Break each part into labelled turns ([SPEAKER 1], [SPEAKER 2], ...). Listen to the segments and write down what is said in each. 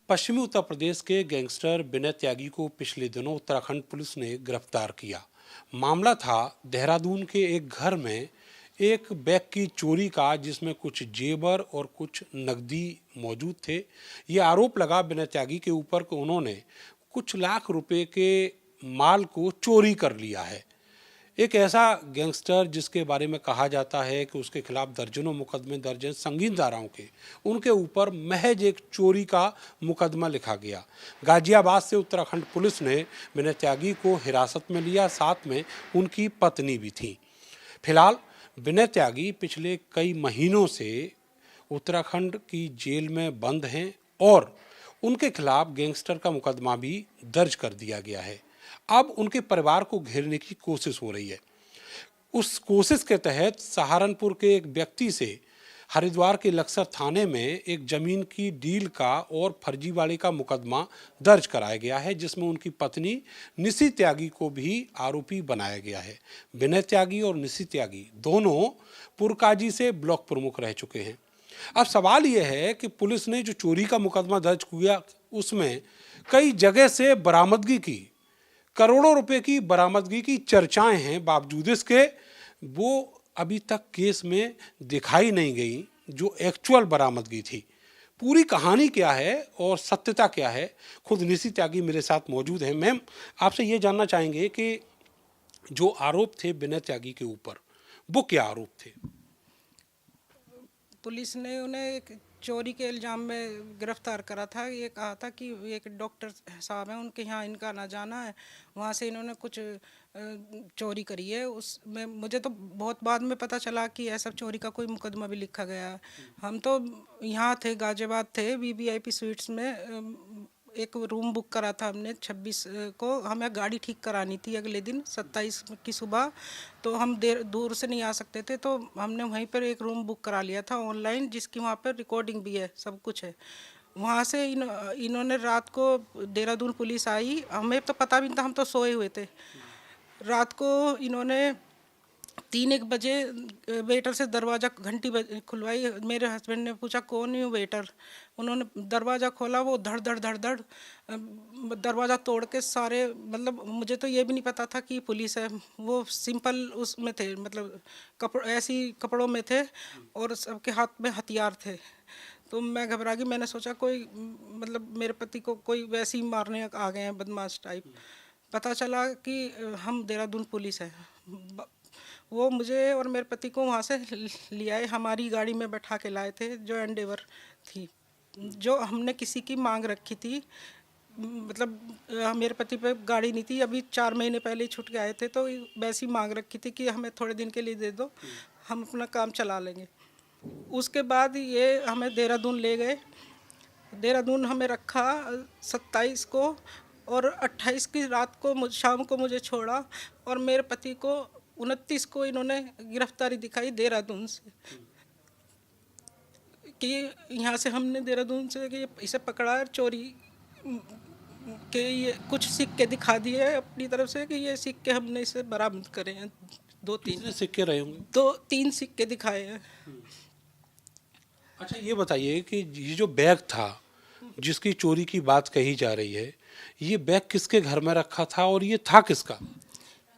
[SPEAKER 1] पश्चिमी उत्तर प्रदेश के गैंगस्टर विनय त्यागी को पिछले दिनों उत्तराखंड पुलिस ने गिरफ्तार किया। मामला था देहरादून के एक घर में एक बैग की चोरी का, जिसमें कुछ जेवर और कुछ नकदी मौजूद थे। ये आरोप लगा विनय त्यागी के ऊपर कि उन्होंने कुछ लाख रुपए के माल को चोरी कर लिया है। एक ऐसा गैंगस्टर जिसके बारे में कहा जाता है कि उसके खिलाफ दर्जनों मुकदमे दर्ज हैं संगीन धाराओं के, उनके ऊपर महज एक चोरी का मुकदमा लिखा गया। गाजियाबाद से उत्तराखंड पुलिस ने विनय त्यागी को हिरासत में लिया, साथ में उनकी पत्नी भी थी। फिलहाल विनय त्यागी पिछले कई महीनों से उत्तराखंड की जेल में बंद हैं और उनके खिलाफ गैंगस्टर का मुकदमा भी दर्ज कर दिया गया है। अब उनके परिवार को घेरने की कोशिश हो रही है। उस कोशिश के तहत सहारनपुर के एक व्यक्ति से हरिद्वार के लक्सर थाने में एक जमीन की डील का और फर्जीवाड़े का मुकदमा दर्ज कराया गया है, जिसमें उनकी पत्नी निशी त्यागी को भी आरोपी बनाया गया है। विनय त्यागी और निशी त्यागी दोनों पुरकाजी से ब्लॉक प्रमुख रह चुके हैं। अब सवाल यह है कि पुलिस ने जो चोरी का मुकदमा दर्ज किया उसमें कई जगह से बरामदगी की, करोड़ों रुपए की बरामदगी की चर्चाएं हैं। बावजूद इसके वो अभी तक केस में दिखाई नहीं गई जो एक्चुअल बरामदगी थी। पूरी कहानी क्या है और सत्यता क्या है, खुद निशी त्यागी मेरे साथ मौजूद हैं। मैम, आपसे ये जानना चाहेंगे कि जो आरोप थे विनय त्यागी के ऊपर, वो क्या आरोप थे?
[SPEAKER 2] पुलिस ने उन्हें एक चोरी के इल्ज़ाम में गिरफ्तार करा था। ये कहा था कि एक डॉक्टर साहब हैं, उनके यहाँ इनका आना जाना है, वहाँ से इन्होंने कुछ चोरी करी है। उसमें मुझे तो बहुत बाद में पता चला कि ऐसा चोरी का कोई मुकदमा भी लिखा गया है। हम तो यहाँ थे, गाजियाबाद थे, वीवीआईपी स्वीट्स में एक रूम बुक करा था हमने 26 को। हमें गाड़ी ठीक करानी थी अगले दिन 27 की सुबह, तो हम देर दूर से नहीं आ सकते थे, तो हमने वहीं पर एक रूम बुक करा लिया था ऑनलाइन, जिसकी वहाँ पर रिकॉर्डिंग भी है, सब कुछ है। वहाँ से इन्होंने रात को देहरादून पुलिस आई, हमें तो पता भी नहीं था, हम तो सोए हुए थे। रात को इन्होंने 3-1 बजे वेटर से दरवाज़ा घंटी खुलवाई। मेरे हस्बैंड ने पूछा कौन है वेटर, उन्होंने दरवाज़ा खोला, वो धड़ धड़ धड़ धड़ दरवाज़ा तोड़ के सारे, मतलब मुझे तो ये भी नहीं पता था कि पुलिस है। वो सिंपल उसमें थे, मतलब ऐसी कपड़ों में थे और सबके हाथ में हथियार थे। तो मैं घबरा गई, मैंने सोचा कोई मतलब मेरे पति को कोई वैसे ही मारने आ गए हैं, बदमाश टाइप। पता चला कि हम देहरादून पुलिस है। वो मुझे और मेरे पति को वहाँ से ले आए, हमारी गाड़ी में बैठा के लाए थे, जो एंडेवर थी, जो हमने किसी की मांग रखी थी। मतलब मेरे पति पे गाड़ी नहीं थी, अभी 4 महीने पहले ही छूट के आए थे, तो वैसी मांग रखी थी कि हमें थोड़े दिन के लिए दे दो, हम अपना काम चला लेंगे। उसके बाद ये हमें देहरादून ले गए। देहरादून हमें रखा 27 को, और 28 की रात को शाम को मुझे छोड़ा, और मेरे पति को 29 को इन्होंने गिरफ्तारी दिखाई देहरादून से, कि यहाँ से हमने देहरादून से कि इसे पकड़ा है चोरी के। ये कुछ सिक्के दिखा दिए अपनी तरफ से कि ये सिक्के हमने इसे बरामद करे हैं। 2-3
[SPEAKER 1] सिक्के रहे होंगे?
[SPEAKER 2] 2-3 सिक्के दिखाए हैं।
[SPEAKER 1] अच्छा, ये बताइए कि ये जो बैग था जिसकी चोरी की बात कही जा रही है, ये बैग किसके घर में रखा था और ये था किसका?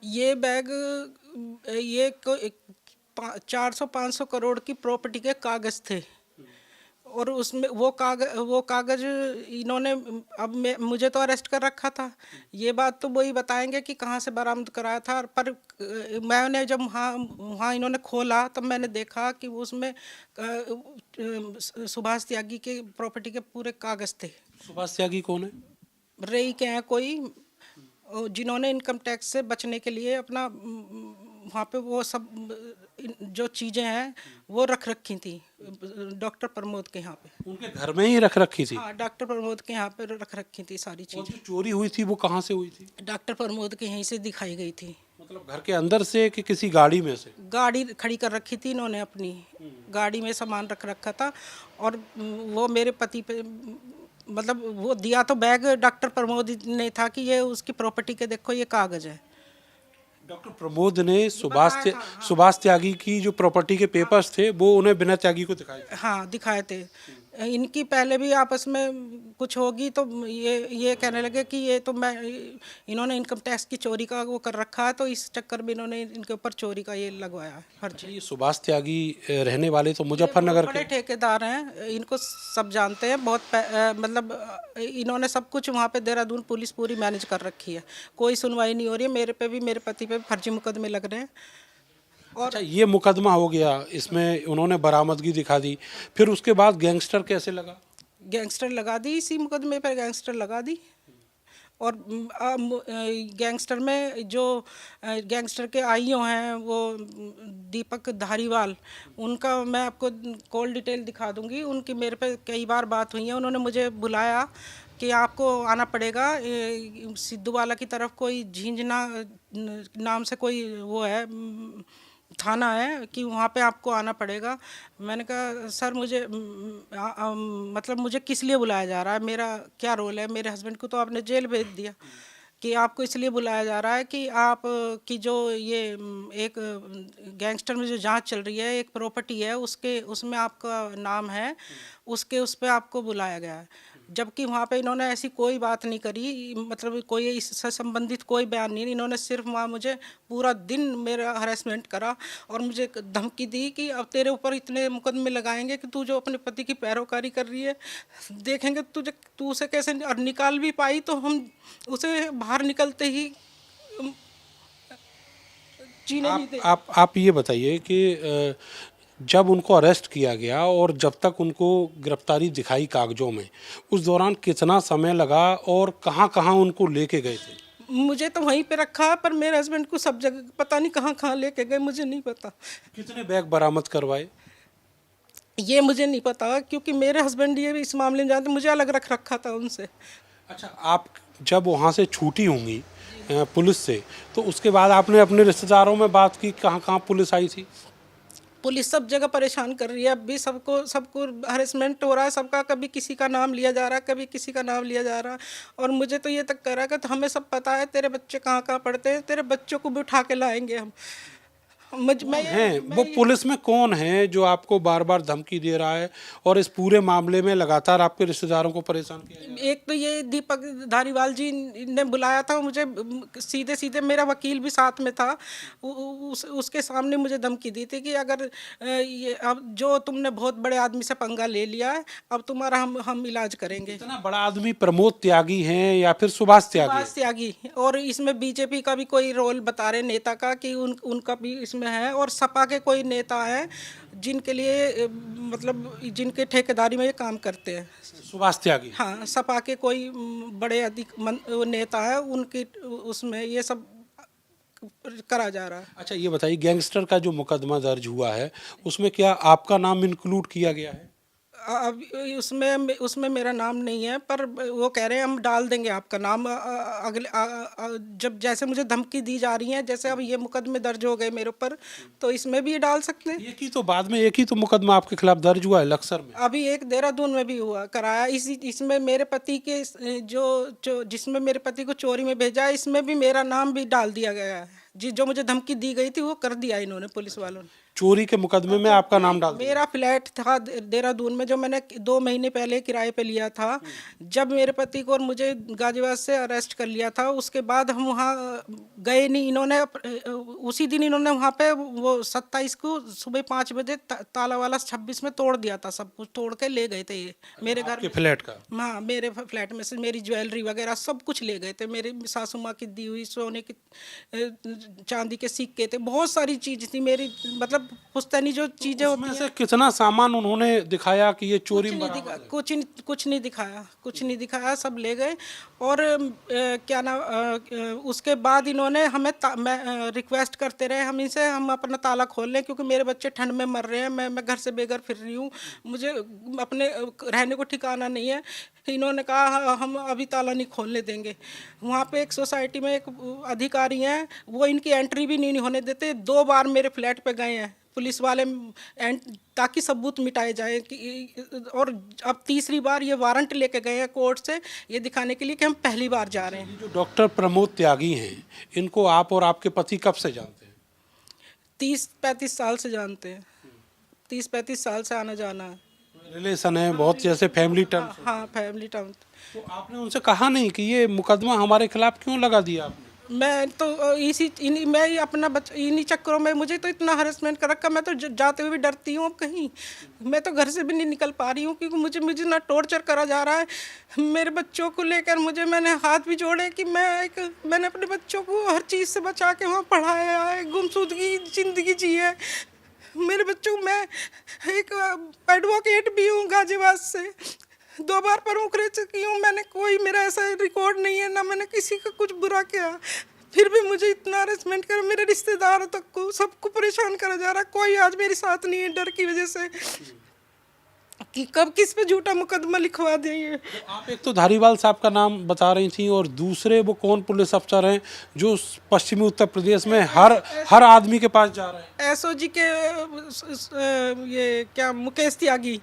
[SPEAKER 2] ये बैग, ये 400-500 करोड़ की प्रॉपर्टी के कागज़ थे, और उसमें वो कागज़ इन्होंने, अब मुझे तो अरेस्ट कर रखा था। ये बात तो वही बताएंगे कि कहाँ से बरामद कराया था, पर मैंने जब वहाँ इन्होंने खोला तब मैंने देखा कि उसमें सुभाष त्यागी के प्रॉपर्टी के पूरे कागज़ थे।
[SPEAKER 1] सुभाष त्यागी कौन है?
[SPEAKER 2] रई के हैं कोई, जिन्होंने इनकम टैक्स से बचने के लिए अपना वहाँ पे वो सब जो चीज़ें हैं वो रख रखी थी डॉक्टर प्रमोद के यहाँ पे।
[SPEAKER 1] उनके घर में ही रख रखी थी?
[SPEAKER 2] हाँ, डॉक्टर प्रमोद के यहाँ पे रख रखी थी सारी
[SPEAKER 1] और
[SPEAKER 2] चीज़ें।
[SPEAKER 1] जो चोरी हुई थी वो कहाँ से हुई थी?
[SPEAKER 2] डॉक्टर प्रमोद के यहीं से दिखाई गई थी।
[SPEAKER 1] मतलब घर के अंदर से कि किसी गाड़ी में से?
[SPEAKER 2] गाड़ी खड़ी कर रखी थी इन्होंने, अपनी गाड़ी में सामान रख रखा था, और वो मेरे पति पे, मतलब वो दिया तो बैग डॉक्टर प्रमोद ने था कि ये उसकी प्रॉपर्टी के देखो ये कागज़ है।
[SPEAKER 1] डॉक्टर प्रमोद ने सुभाष त्यागी की जो प्रॉपर्टी के पेपर्स थे वो उन्हें विनय त्यागी को दिखाए थे?
[SPEAKER 2] हाँ, दिखाए थे। इनकी पहले भी आपस में कुछ होगी तो ये कहने लगे कि ये तो मैं इन्होंने इनकम टैक्स की चोरी का वो कर रखा है, तो इस चक्कर में इन्होंने इनके ऊपर चोरी का ये लगवाया है फर्जी।
[SPEAKER 1] ये सुभाष त्यागी रहने वाले तो
[SPEAKER 2] ये
[SPEAKER 1] मुजफ्फरनगर
[SPEAKER 2] बहुत बड़े
[SPEAKER 1] के।
[SPEAKER 2] ठेकेदार हैं, इनको सब जानते हैं, बहुत मतलब इन्होंने सब कुछ वहाँ पे देहरादून पुलिस पूरी मैनेज कर रखी है, कोई सुनवाई नहीं हो रही है। मेरे पे भी, मेरे पति पे भी फर्जी मुकदमे लग रहे हैं। और
[SPEAKER 1] अच्छा, ये मुकदमा हो गया, इसमें उन्होंने बरामदगी दिखा दी, फिर उसके बाद गैंगस्टर कैसे लगा?
[SPEAKER 2] गैंगस्टर लगा दी, इसी मुकदमे पर गैंगस्टर लगा दी। और गैंगस्टर में जो गैंगस्टर के आईओ हैं वो दीपक धारीवाल, उनका मैं आपको कॉल डिटेल दिखा दूंगी। उनकी मेरे पे कई बार बात हुई है, उन्होंने मुझे बुलाया कि आपको आना पड़ेगा सिद्धूवाला की तरफ, कोई झिंझना नाम से कोई वो है थाना है, कि वहाँ पे आपको आना पड़ेगा। मैंने कहा सर मुझे मतलब मुझे किस लिए बुलाया जा रहा है, मेरा क्या रोल है? मेरे हस्बैंड को तो आपने जेल भेज दिया। कि आपको इसलिए बुलाया जा रहा है कि आप की जो ये एक गैंगस्टर में जो जांच चल रही है, एक प्रॉपर्टी है उसके, उसमें आपका नाम है, उसके उस पर आपको बुलाया गया है। जबकि वहाँ पे इन्होंने ऐसी कोई बात नहीं करी, मतलब कोई इससे संबंधित कोई बयान नहीं। इन्होंने सिर्फ वहाँ मुझे पूरा दिन मेरा हरेसमेंट करा और मुझे धमकी दी कि अब तेरे ऊपर इतने मुकदमे लगाएंगे कि तू जो अपने पति की पैरोकारी कर रही है, देखेंगे तुझे, तू उसे कैसे और निकाल भी पाई तो हम उसे बाहर निकलते ही जीने नहीं दे।
[SPEAKER 1] आप ये बताइए कि जब उनको अरेस्ट किया गया और जब तक उनको गिरफ्तारी दिखाई कागजों में, उस दौरान कितना समय लगा और कहाँ कहाँ उनको लेके गए थे?
[SPEAKER 2] मुझे तो वहीं पे रखा, पर मेरे हस्बैंड को सब जगह पता नहीं कहाँ कहाँ लेके गए, मुझे नहीं पता।
[SPEAKER 1] कितने बैग बरामद करवाए?
[SPEAKER 2] ये मुझे नहीं पता, क्योंकि मेरे हस्बैंड ये इस मामले में जानते, मुझे अलग रख रखा था उनसे।
[SPEAKER 1] अच्छा, आप जब वहाँ से छूटी होंगी पुलिस से, तो उसके बाद आपने अपने रिश्तेदारों में बात की, कहाँ कहाँ पुलिस आई थी?
[SPEAKER 2] पुलिस सब जगह परेशान कर रही है, अब भी सबको सबको हरेसमेंट हो रहा है सबका, कभी किसी का नाम लिया जा रहा है, कभी किसी का नाम लिया जा रहा है। और मुझे तो ये तक कह रहा है कि हमें सब पता है, तेरे बच्चे कहाँ कहाँ पढ़ते हैं, तेरे बच्चों को भी उठा के लाएंगे हम।
[SPEAKER 1] हैं वो पुलिस में कौन है जो आपको बार बार धमकी दे रहा है और इस पूरे मामले में लगातार आपके रिश्तेदारों को परेशान किया जा रहा है?
[SPEAKER 2] एक तो ये दीपक धारीवाल जी ने बुलाया था मुझे, सीधे सीधे मेरा वकील भी साथ में था, उसके सामने मुझे धमकी दी थी कि अगर ये अब जो तुमने बहुत बड़े आदमी से पंगा ले लिया है, अब तुम्हारा हम इलाज करेंगे।
[SPEAKER 1] इतना बड़ा आदमी प्रमोद त्यागी हैं या फिर सुभाष त्यागी?
[SPEAKER 2] सुभाष त्यागी, और इसमें बीजेपी का भी कोई रोल बता रहे नेता का कि उनका भी इसमें है, और सपा के कोई नेता हैं जिनके लिए मतलब जिनके ठेकेदारी में ये काम करते हैं।
[SPEAKER 1] सुभाष त्यागी?
[SPEAKER 2] हाँ, सपा के कोई बड़े वो नेता है, उनकी उसमें ये सब करा जा रहा है।
[SPEAKER 1] अच्छा, ये बताइए, गैंगस्टर का जो मुकदमा दर्ज हुआ है उसमें क्या आपका नाम इंक्लूड किया गया है?
[SPEAKER 2] अब उसमें उसमें मेरा नाम नहीं है, पर वो कह रहे हैं हम डाल देंगे आपका नाम अगले जब जैसे मुझे धमकी दी जा रही है, जैसे अब ये मुकदमे दर्ज हो गए मेरे ऊपर, तो इसमें भी ये डाल सकते हैं।
[SPEAKER 1] एक ही तो बाद में एक ही तो मुकदमा आपके खिलाफ दर्ज हुआ है लक्सर में।
[SPEAKER 2] अभी एक देहरादून में भी हुआ कराया, इसमें मेरे पति के जो जिसमें मेरे पति को चोरी में भेजा है, इसमें भी मेरा नाम भी डाल दिया गया है। जी, जो मुझे धमकी दी गई थी वो कर दिया इन्होंने, पुलिस वालों ने।
[SPEAKER 1] चोरी के मुकदमे में आपका नाम डाल दिया?
[SPEAKER 2] मेरा फ्लैट था देहरादून में, जो मैंने 2 महीने पहले किराए पे लिया था। जब मेरे पति को और मुझे गाजियाबाद से अरेस्ट कर लिया था, उसके बाद हम वहाँ गए नहीं। इन्होंने उसी दिन इन्होंने वहाँ पे वो 27 को सुबह 5 बजे ताला वाला 26 में तोड़ दिया था, सब कुछ तोड़ के ले गए थे ये मेरे घर
[SPEAKER 1] के फ्लैट का?
[SPEAKER 2] हाँ, मेरे फ्लैट में से मेरी ज्वेलरी वगैरह सब कुछ ले गए थे। मेरी सासू माँ की दी हुई सोने की चांदी के सिक्के थे, बहुत सारी चीज़ थी मेरी, मतलब पुश्तैनी जो चीज़ें होती
[SPEAKER 1] से कितना सामान उन्होंने दिखाया कि ये चोरी में?
[SPEAKER 2] कुछ नहीं दिखाया, सब ले गए। और क्या नाम उसके बाद इन्होंने हमें मैं रिक्वेस्ट करते रहे हम इनसे, हम अपना ताला खोल लें क्योंकि मेरे बच्चे ठंड में मर रहे हैं, मैं घर से बेघर फिर रही हूँ, मुझे अपने रहने को ठिकाना नहीं है। इन्होंने कहा हम अभी ताला नहीं खोलने देंगे। वहाँ पे एक सोसाइटी में एक अधिकारी हैं, वो इनकी एंट्री भी नहीं होने देते। 2 बार मेरे फ्लैट पे गए हैं पुलिस वाले, ताकि सबूत मिटाए जाए कि, और अब तीसरी बार ये वारंट लेके गए हैं कोर्ट से, ये दिखाने के लिए कि हम पहली बार जा रहे हैं।
[SPEAKER 1] जो डॉक्टर प्रमोद त्यागी हैं, इनको आप और आपके पति कब से जानते हैं?
[SPEAKER 2] 30-35 साल से जानते हैं, 30-35 साल से आना जाना है।
[SPEAKER 1] रिलेशन है बहुत, जैसे फैमिली टर्म्स।
[SPEAKER 2] हाँ फैमिली टाउन।
[SPEAKER 1] तो आपने उनसे कहा नहीं कि ये मुकदमा हमारे खिलाफ क्यों लगा दिया आपने?
[SPEAKER 2] मैं तो मैं ही अपना इन्हीं चक्करों में मुझे तो इतना हरेसमेंट कर रखा, मैं तो जाते हुए भी डरती हूँ अब कहीं। मैं तो घर से भी नहीं निकल पा रही हूँ क्योंकि मुझे मुझे ना टॉर्चर करा जा रहा है मेरे बच्चों को लेकर। मैंने हाथ भी जोड़े कि मैंने अपने बच्चों को हर चीज़ से बचा के वहाँ पढ़ाया है, गुमशुदगी ज़िंदगी जी है मेरे बच्चों को। मैं एक एडवोकेट भी हूँ गाजियाबाद से, 2 बार प्रमुख रह चुकी हूँ। मैंने कोई मेरा ऐसा रिकॉर्ड नहीं है, ना मैंने किसी का कुछ बुरा किया, फिर भी मुझे इतना हरेसमेंट कर, मेरे रिश्तेदारों तक को सबको परेशान करा जा रहा है। कोई आज मेरे साथ नहीं है डर की वजह से कि कब किस पे झूठा मुकदमा लिखवा देंगे।
[SPEAKER 1] आप एक तो धारीवाल साहब का नाम बता रही थी, और दूसरे वो कौन पुलिस अफसर हैं जो पश्चिमी उत्तर प्रदेश में हर आदमी के पास जा रहे हैं?
[SPEAKER 2] एसओजी के ये क्या मुकेश त्यागी,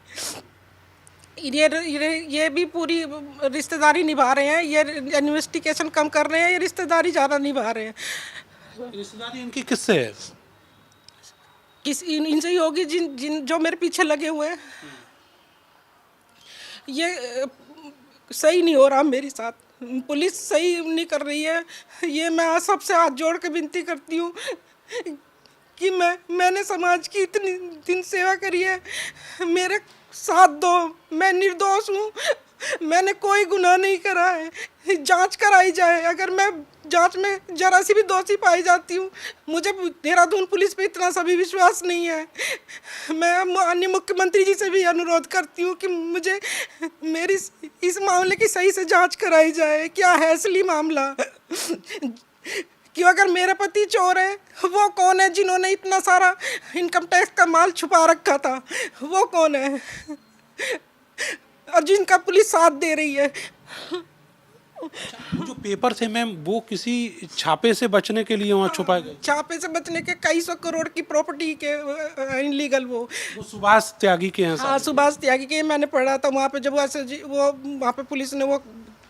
[SPEAKER 2] ये भी पूरी रिश्तेदारी निभा रहे हैं। ये इन्वेस्टिगेशन कम कर रहे हैं, ये रिश्तेदारी ज़्यादा निभा रहे हैं।
[SPEAKER 1] रिश्तेदारी इनकी किससे है?
[SPEAKER 2] इनसे ही होगी जिन जिन जो मेरे पीछे लगे हुए हैं। ये सही नहीं हो रहा मेरे साथ, पुलिस सही नहीं कर रही है। ये मैं आज सबसे हाथ जोड़ के विनती करती हूँ कि मैंने समाज की इतनी दिन सेवा करी है, मेरे साथ दो। मैं निर्दोष हूँ, मैंने कोई गुनाह नहीं करा है, जांच कराई जाए। अगर मैं जांच में जरा सी भी दोषी पाई जाती हूँ, मुझे देहरादून पुलिस पे इतना सा भी विश्वास नहीं है। मैं माननीय मुख्यमंत्री जी से भी अनुरोध करती हूँ कि मुझे मेरी इस मामले की सही से जांच कराई जाए। क्या है असली मामला? क्यों अगर मेरे पति चोर है, वो कौन है जिन्होंने इतना सारा इनकम टैक्स का माल छुपा रखा था? वो कौन है और जिनका पुलिस साथ दे रही है?
[SPEAKER 1] जो पेपर थे मैम, वो किसी छापे से बचने के लिए वहाँ छुपाए गए?
[SPEAKER 2] छापे से बचने के कई सौ करोड़ की प्रॉपर्टी के इनलीगल वो
[SPEAKER 1] सुभाष त्यागी के हैं?
[SPEAKER 2] हाँ सुभाष त्यागी के। मैंने पढ़ा था वहाँ पे, जब वो वहाँ पे पुलिस ने वो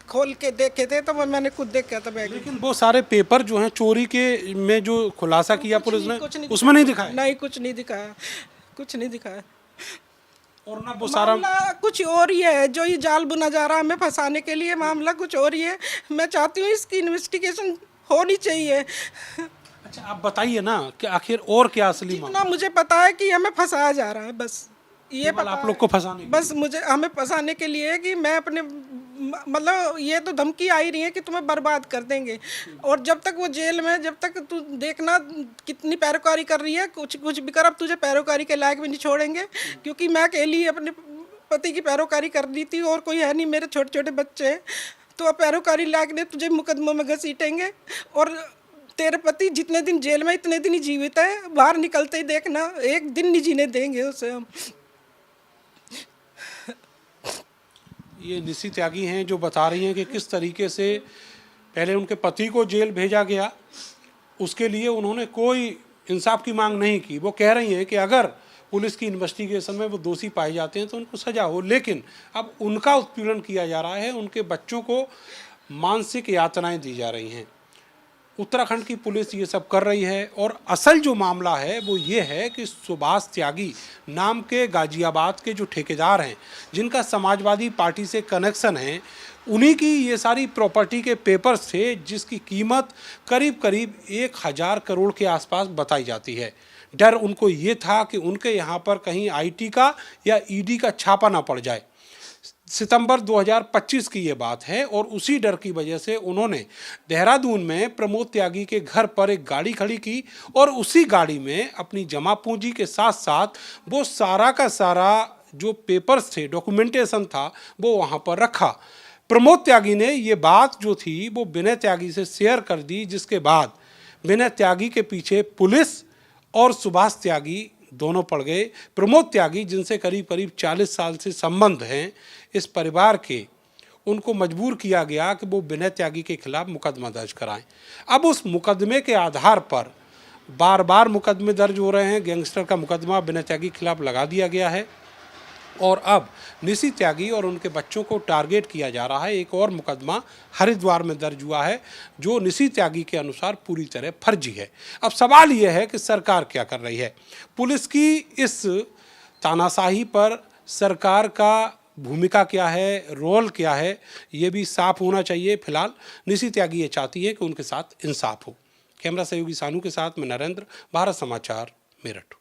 [SPEAKER 2] खोल के देखे थे, तो मैंने खुद देखा था बैग।
[SPEAKER 1] लेकिन वो सारे पेपर जो हैं चोरी के में जो खुलासा किया पुलिस ने, उसमें नहीं दिखाया?
[SPEAKER 2] नहीं, कुछ नहीं दिखाया, कुछ नहीं दिखाया।
[SPEAKER 1] और ना वो सारा
[SPEAKER 2] मामला कुछ और ही है, जो ये जाल बुना जा रहा है हमें फंसाने के लिए, मामला कुछ और ही है। मैं चाहती हूँ इसकी इन्वेस्टिगेशन होनी चाहिए।
[SPEAKER 1] अच्छा आप बताइए ना कि आखिर और क्या असली मामला?
[SPEAKER 2] जितना मुझे पता है कि हमें फंसाया जा रहा है, बस ये पता
[SPEAKER 1] आप लोग को फंसाने?
[SPEAKER 2] बस मुझे हमें फंसाने के लिए है कि मैं अपने मतलब ये तो धमकी आई रही है कि तुम्हें बर्बाद कर देंगे। और जब तक वो जेल में, जब तक तू देखना कितनी पैरोकारी कर रही है, कुछ भी कर, अब तुझे पैरोकारी के लायक भी नहीं छोड़ेंगे। क्योंकि मैं अकेली अपने पति की पैरोकारी कर दी थी और कोई है नहीं, मेरे छोटे छोटे बच्चे हैं। तो अब पैरोकारी लायक ने तुझे मुकदमों में घसीटेंगे और तेरे पति जितने दिन जेल में इतने दिन ही जीवित है, बाहर निकलते ही देखना एक दिन नहीं जीने देंगे उसे हम।
[SPEAKER 1] ये निशी त्यागी हैं जो बता रही हैं कि किस तरीके से पहले उनके पति को जेल भेजा गया, उसके लिए उन्होंने कोई इंसाफ की मांग नहीं की। वो कह रही हैं कि अगर पुलिस की इन्वेस्टिगेशन में वो दोषी पाए जाते हैं तो उनको सजा हो, लेकिन अब उनका उत्पीड़न किया जा रहा है, उनके बच्चों को मानसिक यातनाएं दी जा रही हैं। उत्तराखंड की पुलिस ये सब कर रही है। और असल जो मामला है वो ये है कि सुभाष त्यागी नाम के गाजियाबाद के जो ठेकेदार हैं, जिनका समाजवादी पार्टी से कनेक्शन है, उन्हीं की ये सारी प्रॉपर्टी के पेपर्स थे, जिसकी कीमत करीब करीब 1000 करोड़ के आसपास बताई जाती है। डर उनको ये था कि उनके यहाँ पर कहीं आईटी का या ईडी का छापा ना पड़ जाए। सितंबर 2025 की ये बात है, और उसी डर की वजह से उन्होंने देहरादून में प्रमोद त्यागी के घर पर एक गाड़ी खड़ी की और उसी गाड़ी में अपनी जमा पूंजी के साथ साथ वो सारा का सारा जो पेपर्स थे, डॉक्यूमेंटेशन था, वो वहाँ पर रखा। प्रमोद त्यागी ने ये बात जो थी वो विनय त्यागी से शेयर कर दी, जिसके बाद विनय त्यागी के पीछे पुलिस और सुभाष त्यागी दोनों पड़ गए। प्रमोद त्यागी, जिनसे करीब करीब 40 साल से संबंध हैं इस परिवार के, उनको मजबूर किया गया कि वो विनय त्यागी के खिलाफ मुकदमा दर्ज कराएं। अब उस मुकदमे के आधार पर बार बार मुकदमे दर्ज हो रहे हैं। गैंगस्टर का मुकदमा विनय त्यागी के खिलाफ लगा दिया गया है और अब निशी त्यागी और उनके बच्चों को टारगेट किया जा रहा है। एक और मुकदमा हरिद्वार में दर्ज हुआ है जो निशी त्यागी के अनुसार पूरी तरह फर्जी है। अब सवाल यह है कि सरकार क्या कर रही है। पुलिस की इस तानाशाही पर सरकार का भूमिका क्या है, रोल क्या है, ये भी साफ होना चाहिए। फिलहाल निशी त्यागी ये चाहती है कि उनके साथ इंसाफ हो। कैमरा सहयोगी सानू के साथ मैं नरेंद्र, भारत समाचार, मेरठ।